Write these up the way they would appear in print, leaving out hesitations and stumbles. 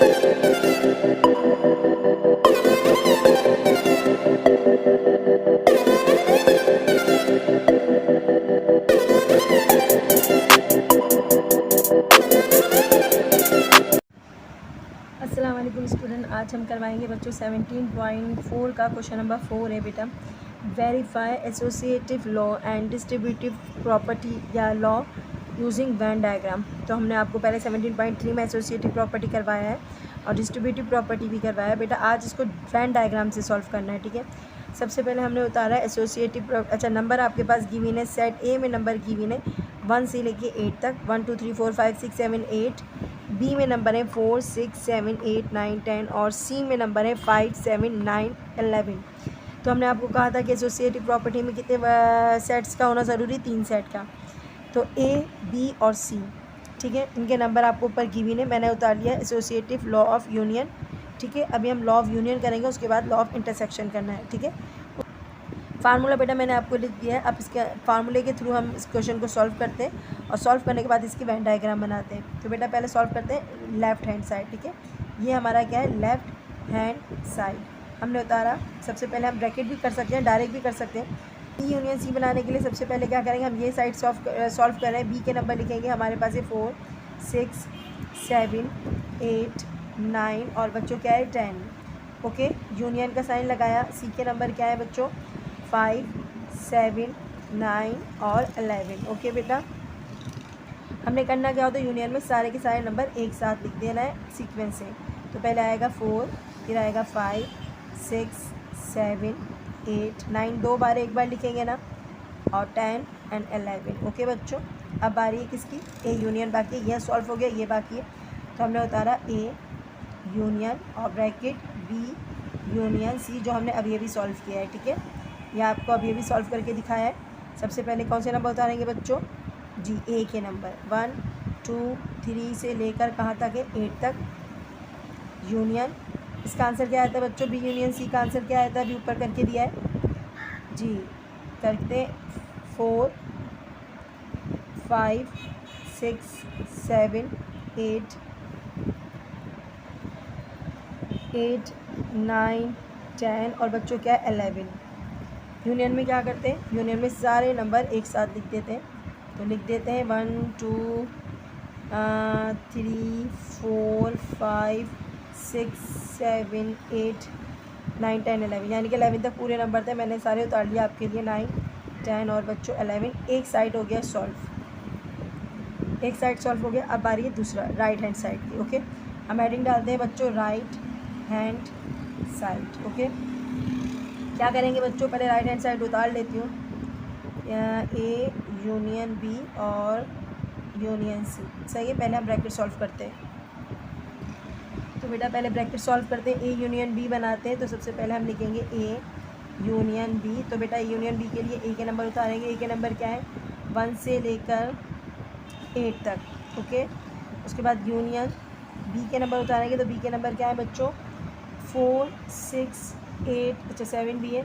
अस्सलाम वालेकुम स्टूडेंट, आज हम करवाएंगे बच्चों 17.4 का क्वेश्चन नंबर 4 है बेटा। Verify associative law and distributive property या लॉ यूजिंग वेन डायग्राम। तो हमने आपको पहले 17.3 में एसोसिएटिव प्रॉपर्टी करवाया है और डिस्ट्रीब्यूटिव प्रॉपर्टी भी करवाया है बेटा। आज इसको वेन डायग्राम से सॉल्व करना है, ठीक है। सबसे पहले हमने उतारा है एसोसिएटिव। अच्छा, नंबर आपके पास गिवन है, सेट ए में नंबर गिवन है 1 से लेके 8 तक, 1 2 3 4 5 6 7 8। बी में नंबर है 4 6 7 8 9 10 और सी में नंबर है 5 7 9 11। तो हमने आपको कहा था कि एसोसिएटिव प्रॉपर्टी में कितने सेट्स का होना ज़रूरी, 3 सेट का। तो ए, बी और सी, ठीक है, इनके नंबर आपको ऊपर गिवन है। मैंने उतार लिया एसोसिएटिव लॉ ऑफ यूनियन, ठीक है। अभी हम लॉ ऑफ यूनियन करेंगे, उसके बाद लॉ ऑफ इंटरसेक्शन करना है, ठीक है। फार्मूला बेटा मैंने आपको लिख दिया है। अब इसके फार्मूले के थ्रू हम इस क्वेश्चन को सॉल्व करते हैं और सॉल्व करने के बाद इसकी वेन डायग्राम बनाते हैं। तो बेटा पहले सॉल्व करते हैं लेफ़्ट हैंड साइड, ठीक है। ये हमारा क्या है, लेफ़्ट हैंड साइड हमने उतारा। सबसे पहले हम ब्रैकेट भी कर सकते हैं, डायरेक्ट भी कर सकते हैं। बी यूनियन सी बनाने के लिए सबसे पहले क्या करेंगे, हम ये साइड सॉल्व कर रहे हैं। बी के नंबर लिखेंगे, हमारे पास है 4 6 7 8 9 और बच्चों क्या है 10, ओके। यूनियन का साइन लगाया। सी के नंबर क्या है बच्चों, 5 7 9 और 11, ओके बेटा। हमने करना क्या होता है, यूनियन में सारे के सारे नंबर एक साथ लिख देना है सीक्वेंस से। तो पहले आएगा 4, फिर आएगा 5 6 7 8 9, दो बार एक बार लिखेंगे ना, और 10 एंड 11, ओके बच्चों। अब बारी है किसकी, ए यूनियन बाकी है। यह सॉल्व हो गया, ये बाकी है। तो हमने उतारा ए यूनियन और ब्रैकेट बी यूनियन सी, जो हमने अभी अभी सॉल्व किया है, ठीक है। यह आपको अभी अभी सॉल्व करके दिखाया है। सबसे पहले कौन से नंबर उतारेंगे बच्चों, जी ए के नंबर 1 2 3 से लेकर कहाँ तक है, 8 तक। यूनियन, इसका आंसर क्या आता है बच्चों, बी यूनियन सी का आंसर क्या आता है, अभी ऊपर करके दिया है जी। करते 4 5 6 7 8 8 9 10 और बच्चों क्या है 11। यूनियन में क्या करते हैं, यूनियन में सारे नंबर एक साथ लिख देते हैं। तो लिख देते हैं 1 2 3 4 5 6 7 8 9 10 11, यानी कि 11 तक पूरे नंबर थे। मैंने सारे उतार लिया आपके लिए, 9 10 और बच्चों 11। एक साइड हो गया सॉल्व, एक साइड सॉल्व हो गया। अब बारी है दूसरा राइट हैंड साइड की, ओके। हम हेडिंग डालते हैं बच्चों राइट हैंड साइड, ओके। क्या करेंगे बच्चों, पहले राइट हैंड साइड उतार लेती हूँ, ए यूनियन बी और यूनियन सी, सही है। पहले हम ब्रैकेट सॉल्व करते हैं। तो बेटा पहले ब्रैकेट सॉल्व करते हैं, ए यूनियन बी बनाते हैं। तो सबसे पहले हम लिखेंगे ए यूनियन बी। तो बेटा यूनियन बी के लिए ए के नंबर उतारेंगे। ए के नंबर क्या है, 1 से लेकर 8 तक, ओके। उसके बाद यूनियन बी के नंबर उतारेंगे। तो बी के नंबर क्या है बच्चों, 4 6 8, अच्छा 7 भी है,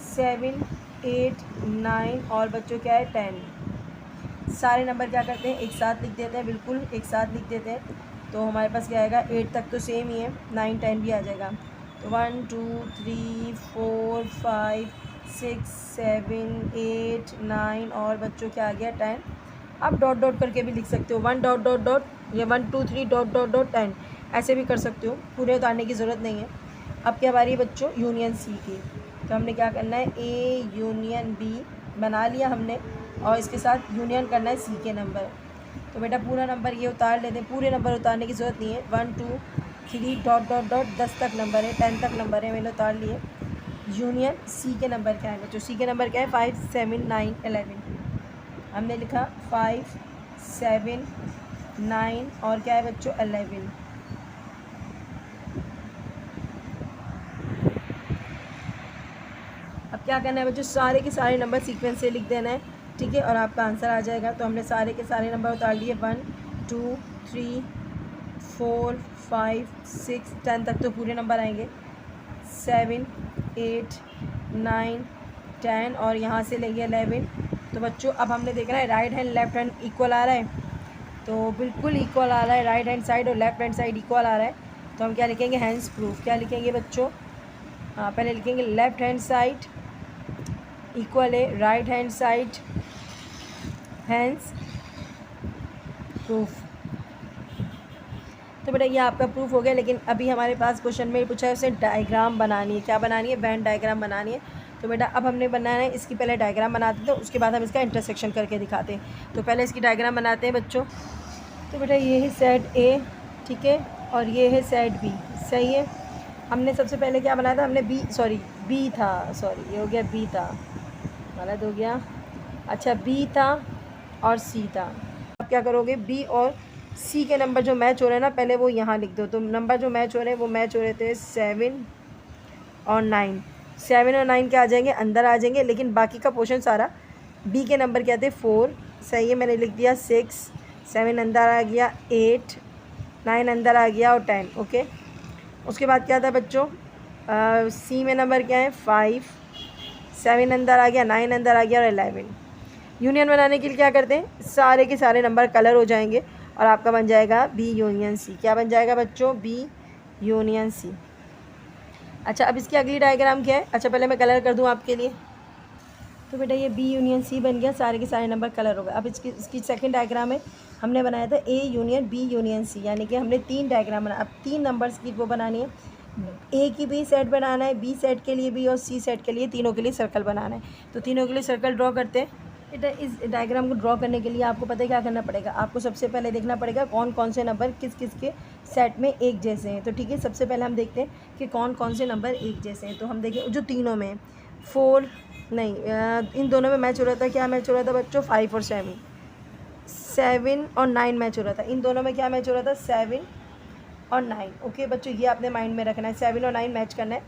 7 8 9 और बच्चों क्या है 10। सारे नंबर क्या करते हैं, एक साथ लिख देते हैं, बिल्कुल एक साथ लिख देते हैं। तो हमारे पास क्या आएगा, 8 तक तो सेम ही है, 9 10 भी आ जाएगा। तो 1 2 3 4 5 6 7 8 9 और बच्चों क्या आ गया 10। आप डॉट डॉट करके भी लिख सकते हो, 1 डॉट डॉट डॉट या 1 2 3 डॉट डॉट डॉट 10, ऐसे भी कर सकते हो, पूरे उतारने की ज़रूरत नहीं है। अब क्या बारी है बच्चों यूनियन सी की। तो हमने क्या करना है, ए यूनियन बी बना लिया हमने, और इसके साथ यूनियन करना है सी के नंबर। तो बेटा पूरा नंबर ये उतार लेते हैं, पूरे नंबर उतारने की ज़रूरत नहीं है। 1 2 3 डॉट डॉट डॉट 10 तक नंबर है, 10 तक नंबर है, मैंने उतार लिए। यूनियन सी के नंबर क्या है बच्चों, सी के नंबर क्या है 5 7 9 11। हमने लिखा 5 7 9 और क्या है बच्चों 11। अब क्या करना है बच्चों, सारे के सारे नंबर सीक्वेंस से लिख देना है, ठीक है, और आपका आंसर आ जाएगा। तो हमने सारे के सारे नंबर उतार लिए, 1 2 3 4 5 6 10 तक तो पूरे नंबर आएंगे, 7 8 9 10 और यहाँ से लेंगे 11। तो बच्चों अब हमने देखना है right hand left hand equal आ रहा है, तो बिल्कुल इक्वल आ रहा है, राइट हैंड साइड और लेफ्ट हैंड साइड इक्वल आ रहा है। तो हम क्या लिखेंगे, हैंस प्रूफ। क्या लिखेंगे बच्चों, हाँ पहले लिखेंगे लेफ्ट हैंड साइड इक्वल है right hand side, hence proof. तो बेटा ये आपका प्रूफ हो गया। लेकिन अभी हमारे पास क्वेश्चन में पूछा है उसे डायग्राम बनानी है। क्या बनानी है, वेन डायग्राम बनानी है। तो बेटा अब हमने बनाना है, इसकी पहले डायग्राम बनाते थे, उसके बाद हम इसका इंटरसेक्शन करके दिखाते हैं। तो पहले इसकी डायग्राम बनाते हैं बच्चों। तो बेटा ये है सेट ए, ठीक है, और ये है सेट बी, सही है। हमने सबसे पहले क्या बनाया था, हमने बी था, ये हो गया बी था, गलत हो गया। अच्छा बी था और सी था। अब क्या करोगे, बी और सी के नंबर जो मैच हो रहे हैं ना, पहले वो यहाँ लिख दो। तो नंबर जो मैच हो रहे हैं वो मैच हो रहे थे 7 और 9। 7 और 9 क्या आ जाएंगे, अंदर आ जाएंगे। लेकिन बाकी का पोर्शन सारा, बी के नंबर क्या थे 4, सही है, मैंने लिख दिया 6, 7 अंदर आ गया 8, 9 अंदर आ गया और 10, ओके। उसके बाद क्या था बच्चों, सी में नंबर क्या है 5, 7 अंदर आ गया, 9 अंदर आ गया और 11। यूनियन बनाने के लिए क्या करते हैं, सारे के सारे नंबर कलर हो जाएंगे और आपका बन जाएगा बी यूनियन सी। क्या बन जाएगा बच्चों, बी यूनियन सी। अच्छा अब इसकी अगली डायग्राम क्या है, अच्छा पहले मैं कलर कर दूं आपके लिए। तो बेटा ये बी यूनियन सी बन गया, सारे के सारे नंबर कलर हो गए। अब इसकी सेकंड डायग्राम है, हमने बनाया था A union B union C, यानी कि हमने 3 डायग्राम बनाया। अब 3 नंबर्स की वो बनानी है, ए की बी सेट बनाना है, बी सेट के लिए बी और सी सेट के लिए, तीनों के लिए सर्कल बनाना है। तो तीनों के लिए सर्कल ड्रॉ करते हैं। बेटा इस डायग्राम को ड्रॉ करने के लिए आपको पता है क्या करना पड़ेगा, आपको सबसे पहले देखना पड़ेगा कौन कौन से नंबर किस किस के सेट में एक जैसे हैं। तो ठीक है, सबसे पहले हम देखते हैं कि कौन कौन से नंबर एक जैसे हैं। तो हम देखें जो तीनों में 4 नहीं, इन दोनों में मैच हो रहा था, क्या मैच हो रहा था बच्चों, 5 और 7, 7 और 9 मैच हो रहा था। इन दोनों में क्या मैच हो रहा था, 7 और 9, ओके बच्चों, ये आपने माइंड में रखना है, 7 और 9 मैच करना है।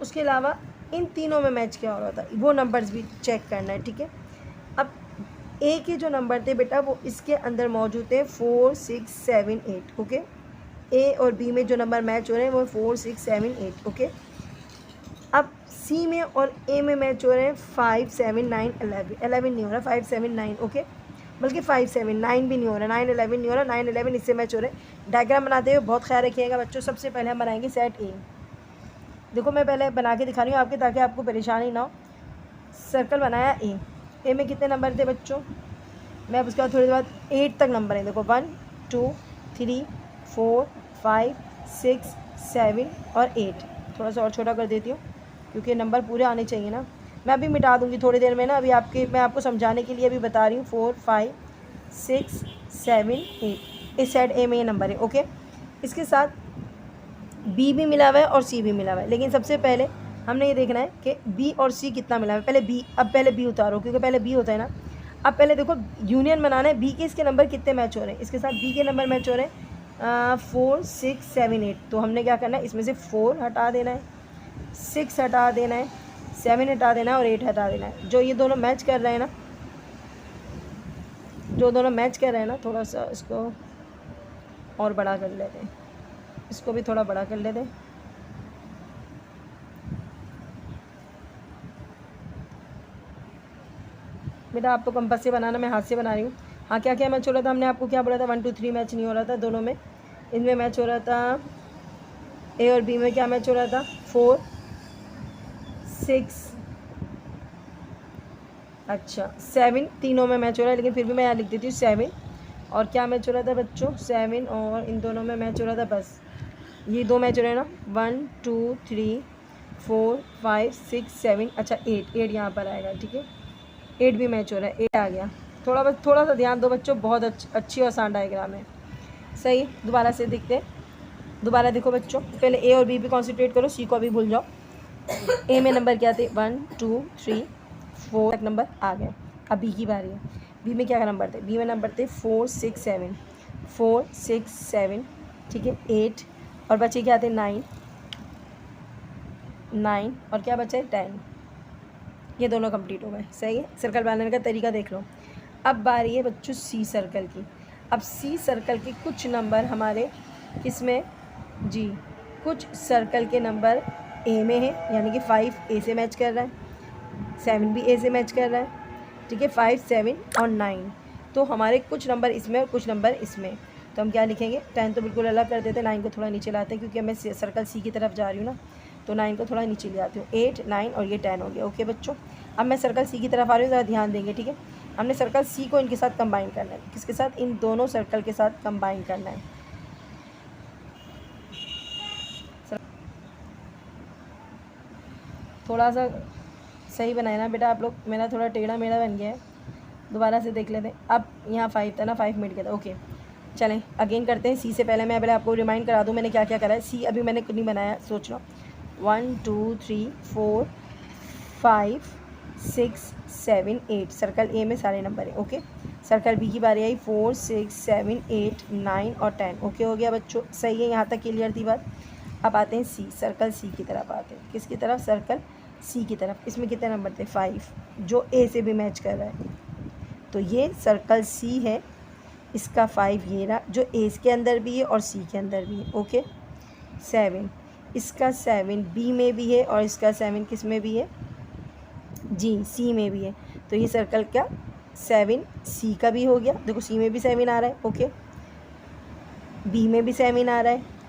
उसके अलावा इन तीनों में मैच क्या हो रहा था वो नंबर्स भी चेक करना है, ठीक है। अब ए के जो नंबर थे बेटा वो इसके अंदर मौजूद थे 4, 6, 7, 8, ओके। ए और बी में जो नंबर मैच हो रहे हैं वो 4, 6, 7, 8, ओके। अब सी में और ए में मैच हो रहे हैं 5, 7, 9, 11, 11 नहीं हो रहा, 5, 7, 9, ओके, बल्कि 5, 7, 9 भी नहीं हो रहा, 9, 11 नहीं हो रहा, 9, 11 इससे मैच हो रहे हैं। डायग्राम बनाते हुए बहुत ख्याल रखिएगा बच्चों। सबसे पहले हम बनाएंगे सेट ए। देखो मैं पहले बना के दिखा रही हूँ आपके, ताकि आपको परेशानी ना हो। सर्कल बनाया ए में कितने नंबर थे बच्चों, मैं अब उसके बाद थोड़ी देर बाद 8 तक नंबर हैं। देखो 1, 2, 3, 4, 5, 6, 7 और 8। थोड़ा सा और छोटा कर देती हूँ क्योंकि नंबर पूरे आने चाहिए ना। मैं अभी मिटा दूँगी थोड़ी देर में ना, अभी मैं आपको समझाने के लिए अभी बता रही हूँ। 4, 5, 6, 7, 8 इस सेट ए में ये नंबर है, ओके। इसके साथ बी भी मिला हुआ है और सी भी मिला हुआ है। लेकिन सबसे पहले हमने ये देखना है कि बी और सी कितना मिला है। पहले बी उतारो क्योंकि पहले बी होता है ना। अब पहले देखो यूनियन बनाना है, बी के इसके नंबर कितने मैच हो रहे हैं, इसके साथ बी के नंबर मैच हो रहे हैं 4, 6, 7, 8। तो हमने क्या करना है, इसमें से 4 हटा देना है, 6 हटा देना है, 7 हटा देना है और 8 हटा देना है। जो ये दोनों मैच कर रहे हैं ना, थोड़ा सा इसको और बड़ा कर लेते हैं, इसको भी थोड़ा बड़ा कर लेते हैं। बेटा आपको कंपास से बनाना, मैं हाथ से बना रही हूँ। हाँ क्या क्या मैच हो रहा था, हमने आपको क्या बोला था, 1, 2, 3 मैच नहीं हो रहा था दोनों में। इनमें मैच हो रहा था ए और बी में क्या मैच हो रहा था, 4, 6, अच्छा 7 तीनों में मैच हो रहा है। लेकिन फिर भी मैं यहाँ लिख देती हूँ 7। और क्या मैच हो रहा था बच्चों, 7 और इन दोनों में मैच हो रहा था, बस ये 2 मैच हो रहे हैं ना, 1, 2, 3, 4, 5, 6, 7, अच्छा 8 यहाँ पर आएगा, ठीक है। 8 भी मैच हो रहा है, 8 आ गया। थोड़ा सा ध्यान दो बच्चों, बहुत अच्छी और आसान डायग्राम है, सही। दोबारा से देखते हैं, दोबारा देखो बच्चों, पहले ए और बी पे कॉन्सेंट्रेट करो, सी को अभी भूल जाओ। ए में नंबर क्या थे, 1, 2, 3, 4 तक नंबर आ गए। अब बी की बारी है। बी में क्या नंबर थे, बी में नंबर थे 4, 6, 7, 4, 6, 7, ठीक है, 8 और बचे क्या थे 9 और क्या बचे 10। ये दोनों कंप्लीट हो गए, सही है। सर्कल बनाने का तरीका देख लो। अब बारी है बच्चों सी सर्कल की। अब सी सर्कल के कुछ नंबर हमारे इसमें जी, कुछ सर्कल के नंबर ए में है, यानी कि 5 ए से मैच कर रहा है, 7 भी ए से मैच कर रहा है, ठीक है, 5, 7 और 9। तो हमारे कुछ नंबर इसमें और कुछ नंबर इसमें। तो हम क्या लिखेंगे, 10 तो बिल्कुल अलग कर देते हैं, 9 को थोड़ा नीचे लाते हैं क्योंकि मैं सर्कल सी की तरफ जा रही हूँ ना, तो 9 को थोड़ा नीचे ले आती हूँ। 8, 9 और ये 10 हो गया। ओके बच्चों, अब मैं सर्कल सी की तरफ आ रही हूँ, ज़रा ध्यान देंगे, ठीक है। हमने सर्कल सी को इनके साथ कंबाइन करना है। किसके साथ? इन दोनों सर्कल के साथ कंबाइन करना है। थोड़ा सा सही बनाए ना बेटा आप लोग, मेरा थोड़ा टेढ़ा मेढ़ा बन गया है, दोबारा से देख लेते हैं। अब यहाँ 5 था ना, 5 मिनट के था। ओके चलें अगेन करते हैं। सी से पहले मैं पहले आपको रिमाइंड करा दूँ मैंने क्या क्या करा है। सी अभी मैंने नहीं बनाया, सोच लो। 1 2 3 4 5 6 7 8 सर्कल ए में सारे नंबर है। ओके सर्कल बी की बारी आई, 4 6 7 8 9 और 10। ओके हो गया बच्चों, सही है, यहाँ तक क्लियर थी बात। अब आते हैं सी, सर्कल सी की तरफ आते हैं। किसकी तरफ? सर्कल सी की तरफ। इसमें कितने नंबर थे? 5, जो ए से भी मैच कर रहा है। तो ये सर्कल सी है, इसका 5 ये रहा, जो ए के अंदर भी है और सी के अंदर भी है। ओके 7, इसका 7 बी में भी है और इसका 7 किस में भी है? जी सी में भी है। तो ये सर्कल क्या 7 सी का भी हो गया। देखो सी में भी 7 आ रहा है, ओके बी में भी 7 आ रहा है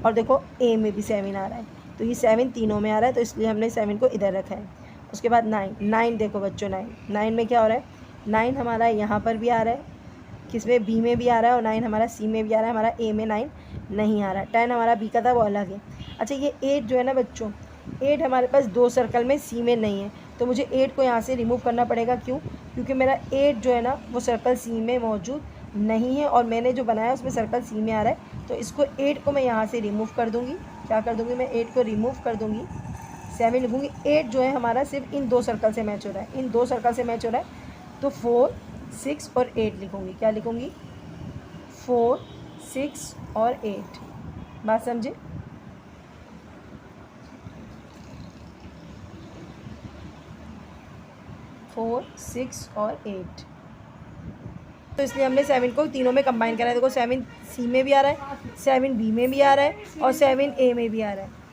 और देखो ए में भी 7 आ रहा है। तो ये 7 तीनों में आ रहा है, तो इसलिए हमने 7 को इधर रखा है। उसके बाद 9 देखो बच्चों, 9 में क्या हो रहा है? 9 हमारा यहाँ पर भी आ रहा है, किस में? बी में भी आ रहा है, और 9 हमारा सी में भी आ रहा है, हमारा ए में 9 नहीं आ रहा। 10 हमारा बी का था, वो अलग है। अच्छा ये 8 जो है ना बच्चों, 8 हमारे पास 2 सर्कल में सी में नहीं है, तो मुझे 8 को यहाँ से रिमूव करना पड़ेगा। क्यों? क्योंकि मेरा 8 जो है ना वो सर्कल सी में मौजूद नहीं है और मैंने जो बनाया उसमें सर्कल सी में आ रहा है। तो इसको 8 को मैं यहाँ से रिमूव कर दूँगी। क्या कर दूँगी मैं? 8 को रिमूव कर दूँगी, 7 लिखूँगी। 8 जो है हमारा सिर्फ इन 2 सर्कल से मैच हो रहा है, इन 2 सर्कल से मैच हो रहा है, तो 4 6 और 8 लिखूँगी। क्या लिखूँगी? 4 6 और 8। बात समझे? फोर 6 और 8। तो इसलिए हमने 7 को तीनों में कंबाइन करा है। देखो 7 सी में भी आ रहा है, 7 बी में भी आ रहा है और 7 ए में भी आ रहा है।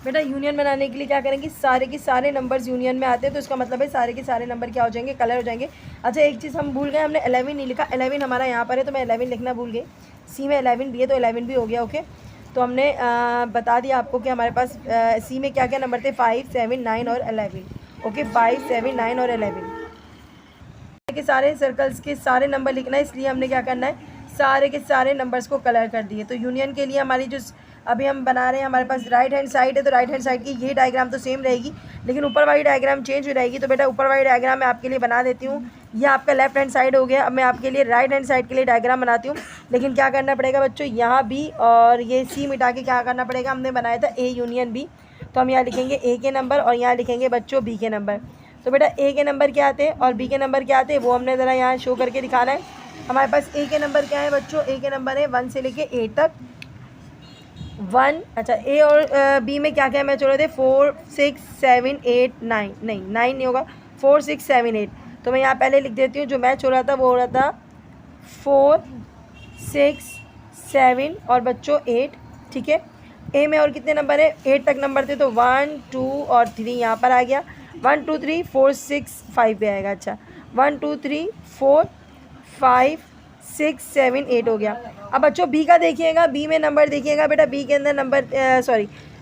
बेटा यूनियन बनाने के लिए क्या करेंगे? सारे के सारे नंबर्स यूनियन में आते हैं, तो इसका मतलब है सारे के सारे नंबर क्या हो जाएंगे? कलर हो जाएंगे। अच्छा एक चीज़ हम भूल गए, हमने 11 नहीं लिखा। 11 हमारा यहाँ पर है, तो मैं 11 लिखना भूल गई। सी में 11 भी है, तो 11 भी हो गया। ओके तो हमने बता दिया आपको कि हमारे पास सी में क्या क्या नंबर थे? 5 7 9 और 11। ओके 5 7 9 और 11 के सारे सर्कल्स के सारे नंबर लिखना है, इसलिए हमने क्या करना है? सारे के सारे नंबर्स को कलर कर दिए। तो यूनियन के लिए हमारी जो अभी हम बना रहे हैं, हमारे पास राइट हैंड साइड है, तो राइट हैंड साइड की ये डायग्राम तो सेम रहेगी, लेकिन ऊपर वाली डायग्राम चेंज हो रहेगी। तो बेटा ऊपर वाली डायग्राम मैं आपके लिए बना देती हूँ। ये आपका लेफ्ट हैंड साइड हो गया। अब मैं आपके लिए राइट हैंड साइड के लिए डायग्राम बनाती हूँ, लेकिन क्या करना पड़ेगा बच्चों? यहाँ बी और ये सी मिटा के क्या करना पड़ेगा? हमने बनाया था ए यूनियन बी, तो हम यहाँ लिखेंगे ए के नंबर और यहाँ लिखेंगे बच्चों बी के नंबर। तो बेटा ए के नंबर क्या आते हैं और बी के नंबर क्या आते हैं, वो हमने ज़रा यहाँ शो करके दिखाना है। हमारे पास ए के नंबर क्या है बच्चों? ए के नंबर है 1 से लेके 8 तक। 1 अच्छा ए और बी में क्या क्या मैच हो रहे थे? 4 6 7 8 9 नहीं 9 नहीं होगा, 4 6 7 8। तो मैं यहाँ पहले लिख देती हूँ, जो मैच हो रहा था वो हो रहा था 4 6 7 और बच्चों 8। ठीक है ए में और कितने नंबर है? 8 तक नंबर थे, तो 1 2 और 3 यहाँ पर आ गया। 1 2 3 4 6 5 पे आएगा। अच्छा 1 2 3 4 5 6 7 8 हो गया। अब बच्चों बी का देखिएगा, बी में नंबर देखिएगा बेटा। बी के अंदर नंबर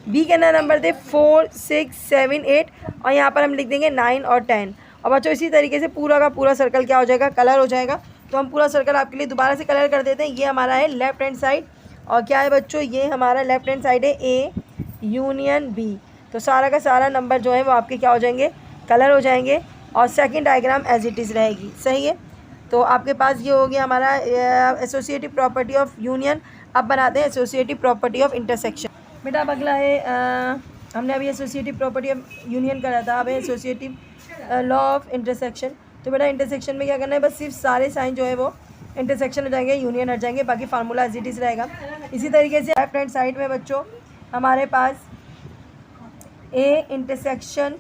बी के अंदर नंबर थे 4 6 7 8 और यहाँ पर हम लिख देंगे 9 और 10। और बच्चों इसी तरीके से पूरा का पूरा सर्कल क्या हो जाएगा? कलर हो जाएगा। तो हम पूरा सर्कल आपके लिए दोबारा से कलर कर देते हैं। ये हमारा है लेफ्ट हैंड साइड और क्या है बच्चों? ये हमारा लेफ्ट हैंड साइड है ए यूनियन बी। तो सारा का सारा नंबर जो है वो आपके क्या हो जाएंगे? कलर हो जाएंगे और second diagram as it is रहेगी। सही है, तो आपके पास ये हो गया हमारा एसोसिएटिव प्रॉपर्टी ऑफ यूनियन। अब बनाते हैं एसोसिएटिव प्रॉपर्टी ऑफ इंटरसेक्शन। बेटा अब अगला है हमने अभी एसोसिएटिव प्रॉपर्टी ऑफ यूनियन करा था, अब है एसोसिएटिव लॉ ऑफ इंटरसेक्शन। तो बेटा इंटरसेक्शन में क्या करना है? बस सिर्फ सारे साइन जो है वो इंटरसेक्शन हो जाएंगे, यूनियन हट जाएंगे, बाकी फार्मूला एज इट इज़ रहेगा। इसी तरीके से लेफ्ट हैंड साइड में बच्चों हमारे पास A intersection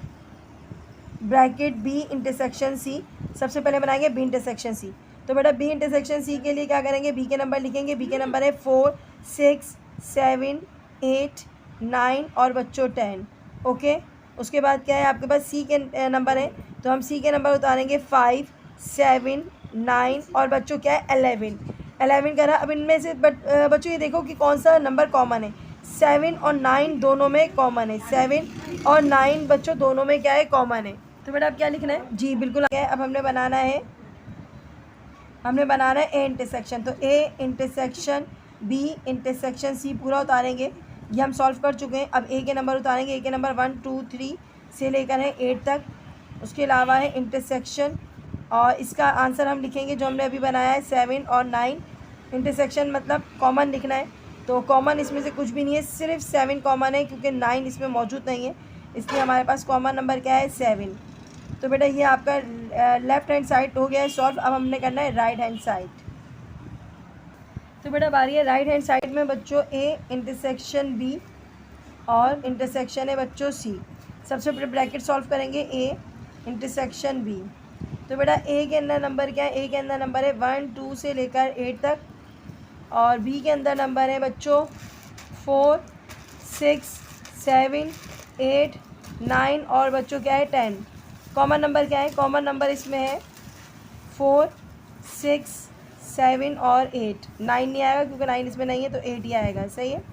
bracket B intersection C. सबसे पहले बनाएंगे बी इंटरसेक्शन सी। तो बेटा बी इंटरसेक्शन सी के लिए क्या करेंगे? बी के नंबर लिखेंगे। बी के नंबर है 4 6 7 8 9 और बच्चों 10। ओके उसके बाद क्या है आपके पास? सी के नंबर है, तो हम सी के नंबर उतारेंगे 5 7 9 और बच्चों क्या है? 11। 11 करा। अब इनमें से बच्चों ये देखो कि कौन सा नंबर कॉमन है। 7 और 9 दोनों में कॉमन है। 7 और 9 बच्चों दोनों में क्या है, कॉमन है। तो बेटा अब क्या लिखना है जी, बिल्कुल है। अब हमने बनाना है ए इंटरसेक्शन। तो A intersection B intersection C पूरा उतारेंगे। ये हम सॉल्व कर चुके हैं। अब ए के नंबर उतारेंगे। ए के नंबर 1 2 3 से लेकर है 8 तक। उसके अलावा है इंटरसेक्शन, और इसका आंसर हम लिखेंगे जो हमने अभी बनाया है 7 और 9। इंटरसेक्शन मतलब कॉमन लिखना है, तो कॉमन इसमें से कुछ भी नहीं है, सिर्फ 7 कॉमन है क्योंकि 9 इसमें मौजूद नहीं है, इसलिए हमारे पास कॉमन नंबर क्या है, 7। तो बेटा ये आपका लेफ़्ट हैंड साइड हो गया है सॉल्व। अब हमने करना है राइट हैंड साइड। तो बेटा बारी है राइट हैंड साइड में बच्चों ए इंटरसेक्शन बी और इंटरसेक्शन है बच्चों सी। सबसे पहले ब्रैकेट सॉल्व करेंगे ए इंटरसेक्शन बी। तो बेटा ए के अंदर नंबर क्या है, ए के अंदर नंबर है 1 2 से लेकर 8 तक, और बी के अंदर नंबर है बच्चों 4 6 7 8 9 और बच्चों क्या है 10। कॉमन नंबर क्या है, कॉमन नंबर इसमें है 4 6 7 और 8। 9 नहीं आएगा क्योंकि 9 इसमें नहीं है, तो 8 ही आएगा, सही है।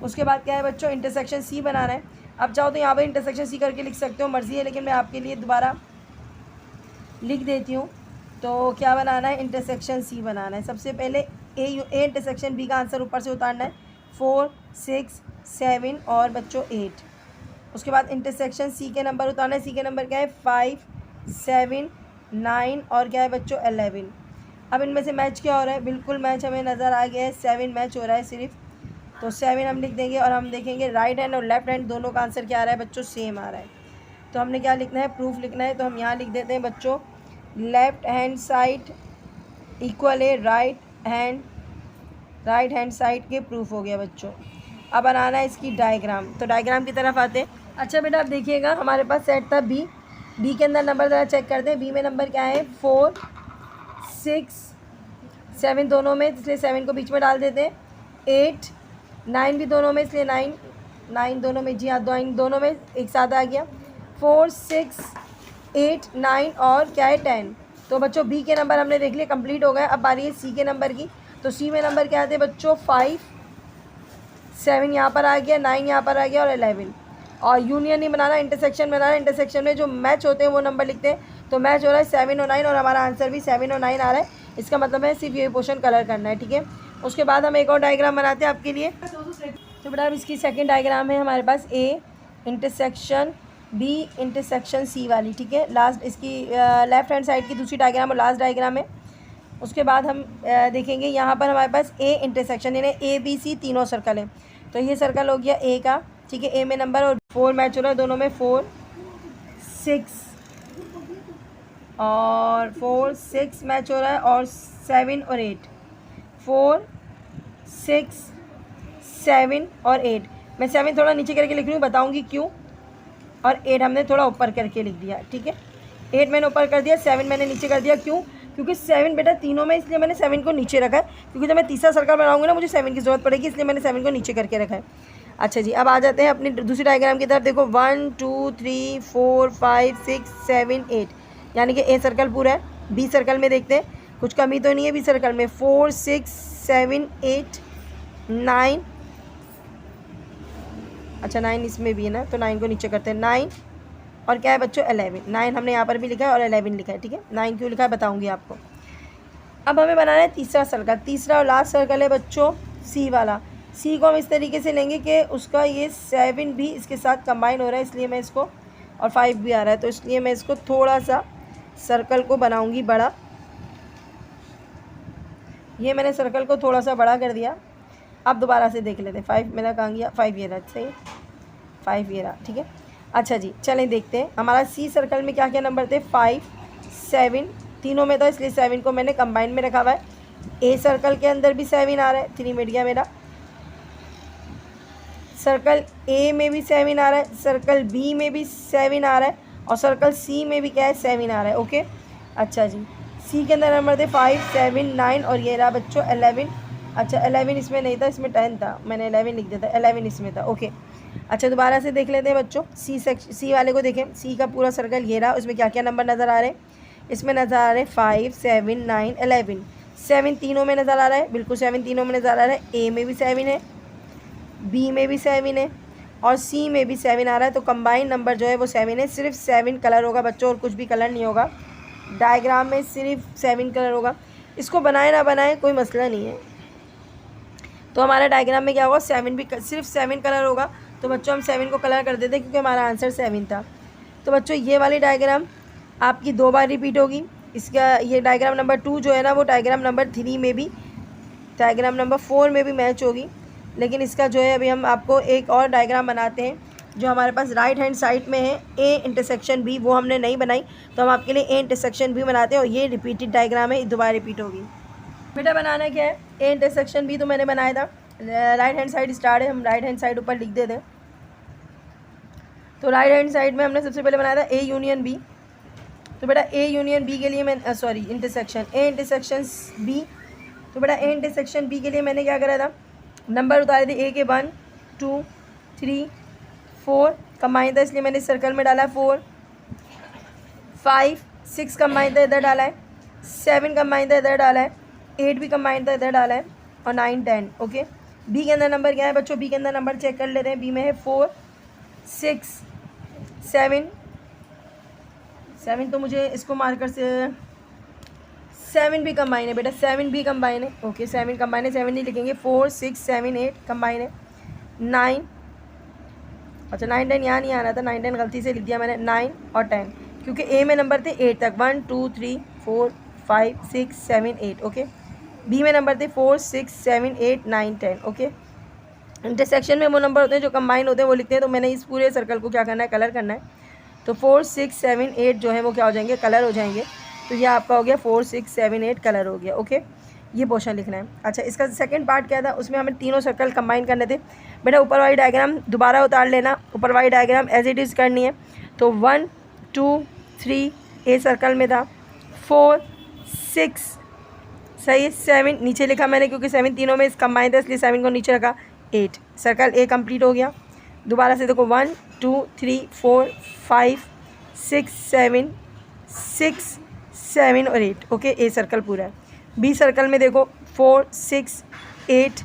उसके बाद क्या है बच्चों, इंटरसेक्शन सी बनाना है। अब चाहो तो यहाँ पर इंटरसेक्शन सी करके लिख सकते हो, मर्ज़ी है, लेकिन मैं आपके लिए दोबारा लिख देती हूँ। तो क्या बनाना है, इंटरसेक्शन सी बनाना है। सबसे पहले ए इंटरसेक्शन बी का आंसर ऊपर से उतारना है, 4 6 7 और बच्चों 8। उसके बाद इंटरसेक्शन सी के नंबर उतारना है। सी के नंबर क्या है, 5 7 9 और क्या है बच्चों 11। अब इनमें से मैच क्या हो रहा है, बिल्कुल मैच हमें नज़र आ गया है, 7 मैच हो रहा है सिर्फ, तो 7 हम लिख देंगे। और हम देखेंगे राइट हैंड और लेफ्ट हैंड दोनों का आंसर क्या आ रहा है बच्चों, सेम आ रहा है। तो हमने क्या लिखना है, प्रूफ लिखना है। तो हम यहाँ लिख देते हैं बच्चों, लेफ़्ट हैंड साइड इक्वल है राइट हैंड साइड के प्रूफ हो गया बच्चों। अब बनाना है इसकी डायग्राम। तो डायग्राम की तरफ आते हैं। अच्छा बेटा आप देखिएगा, हमारे पास सेट था बी के अंदर नंबर ज़रा चेक करते हैं। बी में नंबर क्या है, 4 6 7 दोनों में, इसलिए 7 को बीच में डाल देते हैं। 8 9 भी दोनों में, इसलिए 9 दोनों में, जी हाँ 9 दोनों में एक साथ आ गया। 4 6 8 9 और क्या है 10। तो बच्चों बी के नंबर हमने देख लिए, कंप्लीट हो गया। अब बारी है सी के नंबर की। तो सी में नंबर क्या आते हैं बच्चों, 5 7 यहाँ पर आ गया, 9 यहाँ पर आ गया और 11। और यूनियन नहीं बनाना, इंटरसेक्शन बनाना। इंटरसेक्शन में जो मैच होते हैं वो नंबर लिखते हैं। तो मैच हो रहा है 7 और 9, और हमारा आंसर भी 7 और 9 आ रहा है। इसका मतलब है सिर्फ ये पोर्शन कलर करना है, ठीक है। उसके बाद हम एक और डायग्राम बनाते हैं आपके लिए। तो बेटा अब इसकी सेकंड डायग्राम है हमारे पास, A intersection B intersection C वाली, ठीक है। लास्ट इसकी लेफ़्ट हैंड साइड की दूसरी डायग्राम और लास्ट डायग्राम है। उसके बाद हम देखेंगे यहाँ पर हमारे पास ए इंटरसेक्शन, यानी ए बी सी तीनों सर्कल है। तो ये सर्कल हो गया ए का, ठीक है। ए में नंबर और 4 मैच हो रहा है दोनों में, 4 6 और 4 6 मैच हो रहा है, और 7 और 8, 4 6 7 और 8। मैं 7 थोड़ा नीचे करके लिख रही हूँ, बताऊँगी क्यों। और 8 हमने थोड़ा ऊपर करके लिख दिया, ठीक है। 8 मैंने ऊपर कर दिया, 7 मैंने नीचे कर दिया, क्यों, क्योंकि 7 बेटा तीनों में, इसलिए मैंने 7 को नीचे रखा है, क्योंकि जब मैं तीसरा सर्कल बनाऊंगी ना मुझे 7 की ज़रूरत पड़ेगी, इसलिए मैंने 7 को नीचे करके रखा है। अच्छा जी, अब आ जाते हैं अपनी दूसरी डायग्राम की तरफ। देखो 1 2 3 4 5 6 7 8, यानी कि ए सर्कल पूरा है। बी सर्कल में देखते हैं कुछ कमी तो नहीं है बी सर्कल में, 4 6 7 8 9, अच्छा 9 इसमें भी है ना, तो 9 को नीचे करते हैं, 9 और क्या है बच्चों 11। 9 हमने यहाँ पर भी लिखा है और 11 लिखा है, ठीक है। 9 क्यों लिखा है बताऊँगी आपको। अब हमें बनाना है तीसरा सर्कल। तीसरा और लास्ट सर्कल है बच्चों सी वाला। सी को हम इस तरीके से लेंगे कि उसका ये 7 भी इसके साथ कंबाइन हो रहा है, इसलिए मैं इसको, और 5 भी आ रहा है, तो इसलिए मैं इसको थोड़ा सा सर्कल को बनाऊंगी बड़ा। ये मैंने सर्कल को थोड़ा सा बड़ा कर दिया। अब दोबारा से देख लेते हैं, 5 मेरा कहाँ गया, 5 ये रहा, सही 5 ये रहा, ठीक है। अच्छा जी चलें देखते हैं हमारा सी सर्कल में क्या क्या नंबर थे, 5 7 तीनों में था, इसलिए 7 को मैंने कंबाइन में रखा हुआ है। ए सर्कल के अंदर भी 7 आ रहा है, 3 मिट गया मेरा। सर्कल ए में भी 7 आ रहा है, सर्कल बी में भी 7 आ रहा है, और सर्कल सी में भी क्या है 7 आ रहा है, ओके। अच्छा जी, सी के अंदर नंबर थे 5 7 9 और ये रहा बच्चों 11। अच्छा 11 इसमें नहीं था, इसमें 10 था, मैंने 11 लिख दिया था, 11 इसमें था, ओके। अच्छा दोबारा से देख लेते हैं बच्चों, सी वाले को देखें। सी का पूरा सर्कल ये रहा, उसमें क्या क्या नंबर नज़र आ रहे हैं, इसमें नज़र आ रहे हैं 5 7 9 11। 7 तीनों में नज़र आ रहा है, बिल्कुल 7 तीनों में नज़र आ रहा है। ए में भी 7 है, बी में भी 7 है और सी में भी 7 आ रहा है। तो कंबाइन नंबर जो है वो 7 है। सिर्फ 7 कलर होगा बच्चों, और कुछ भी कलर नहीं होगा डायग्राम में, सिर्फ 7 कलर होगा। इसको बनाए ना बनाए कोई मसला नहीं है। तो हमारा डायग्राम में क्या होगा, 7 भी सिर्फ 7 कलर होगा। तो बच्चों हम 7 को कलर कर देते क्योंकि हमारा आंसर 7 था। तो बच्चों ये वाली डायग्राम आपकी 2 बार रिपीट होगी। इसका ये डायग्राम नंबर 2 जो है ना वो डायग्राम नंबर 3 में भी, डायग्राम नंबर 4 में भी मैच होगी। लेकिन इसका जो है अभी हम आपको एक और डायग्राम बनाते हैं जो हमारे पास राइट हैंड साइड में है, ए इंटरसेक्शन बी, वो हमने नहीं बनाई। तो हम आपके लिए ए इंटरसेक्शन बी बनाते हैं और ये रिपीटेड डायग्राम है, दोबारा रिपीट होगी। बेटा बनाना क्या है, ए इंटरसेक्शन बी तो मैंने बनाया था, राइट हैंड साइड स्टार्ट है, हम राइट हैंड साइड ऊपर लिख देते हैं। तो राइट हैंड साइड में हमने सबसे पहले बनाया था ए यूनियन बी। तो बेटा ए यूनियन बी के लिए मैं इंटरसेक्शन ए इंटरसेक्शन बी। तो बेटा ए इंटरसेक्शन बी के लिए मैंने क्या करा था, नंबर उतारे थे ए के 1 2 3 4 कंबाइन था, इसलिए मैंने सर्कल में डाला 4 5 6 कंबाइन था, इधर डाला है 7 कंबाइन था, इधर डाला है 8 भी कंबाइन था, इधर डाला है और 9 10। ओके, बी के अंदर नंबर क्या है बच्चों, बी के अंदर नंबर चेक कर लेते हैं। बी में है 4 6 7 तो मुझे इसको मार्कर से 7 भी कंबाइन है बेटा, 7 भी कंबाइन है। ओके 7 कंबाइन है, 7 नहीं लिखेंगे, 4 6 7 8 कंबाइन है। 9 अच्छा 9 10 यहाँ नहीं आना था, 9 10 गलती से लिख दिया मैंने, 9 और 10 क्योंकि ए में नंबर थे 8 तक, 1 2 3 4 5 6 7 8। ओके, बी में नंबर थे 4 6 7 8 9 10। ओके, इंटरसेक्शन में वो नंबर होते हैं जो कंबाइन होते हैं वो लिखते हैं। तो मैंने इस पूरे सर्कल को क्या करना है, कलर करना है। तो 4 6 7 8 जो है वो क्या हो जाएंगे, कलर हो जाएंगे। तो ये आपका हो गया 4 6 7 8 कलर हो गया। ओके, ये पोर्शन लिखना है। अच्छा, इसका सेकंड पार्ट क्या था, उसमें हमें तीनों सर्कल कंबाइन करने थे। बेटा ऊपर वाली डायग्राम दोबारा उतार लेना, ऊपर वाली डायग्राम एज इट इज़ करनी है। तो 1 2 3 ए सर्कल में था, 4 6 सही है, 7 नीचे लिखा मैंने क्योंकि 7 तीनों में कंबाइन था इसलिए 7 को नीचे रखा, 8 सर्कल ए कंप्लीट हो गया। दोबारा से देखो 1 2 3 4 5 6 7 6 7 और 8। ओके, ए सर्कल पूरा है। बी सर्कल में देखो 4 6 8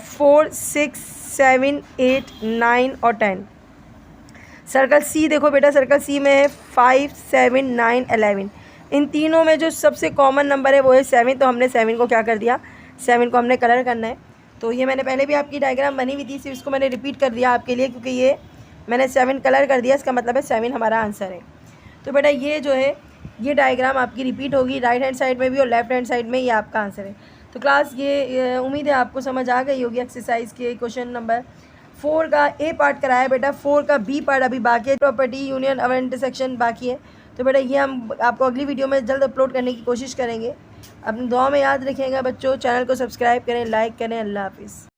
4 6 7 8 9 और 10। सर्कल सी देखो बेटा, सर्कल सी में है 5 7 9 11। इन तीनों में जो सबसे कॉमन नंबर है वो है 7। तो हमने 7 को क्या कर दिया, 7 को हमने कलर करना है। तो ये मैंने पहले भी आपकी डायग्राम बनी हुई थी, सिर्फ इसको मैंने रिपीट कर दिया आपके लिए क्योंकि ये मैंने 7 कलर कर दिया, इसका मतलब है 7 हमारा आंसर है। तो बेटा ये जो है ये डायग्राम आपकी रिपीट होगी राइट हैंड साइड में भी और लेफ्ट हैंड साइड में, ये आपका आंसर है। तो क्लास ये उम्मीद है आपको समझ आ गई होगी। एक्सरसाइज के क्वेश्चन नंबर 4 का ए पार्ट कराया बेटा, 4 का बी पार्ट अभी बाकी है, प्रॉपर्टी यूनियन और इंटरसेक्शन बाकी है। तो बेटा ये हम आपको अगली वीडियो में जल्द अपलोड करने की कोशिश करेंगे। अपनी दुआ में याद रखिएगा बच्चों, चैनल को सब्सक्राइब करें, लाइक करें। अल्लाह हाफिज़।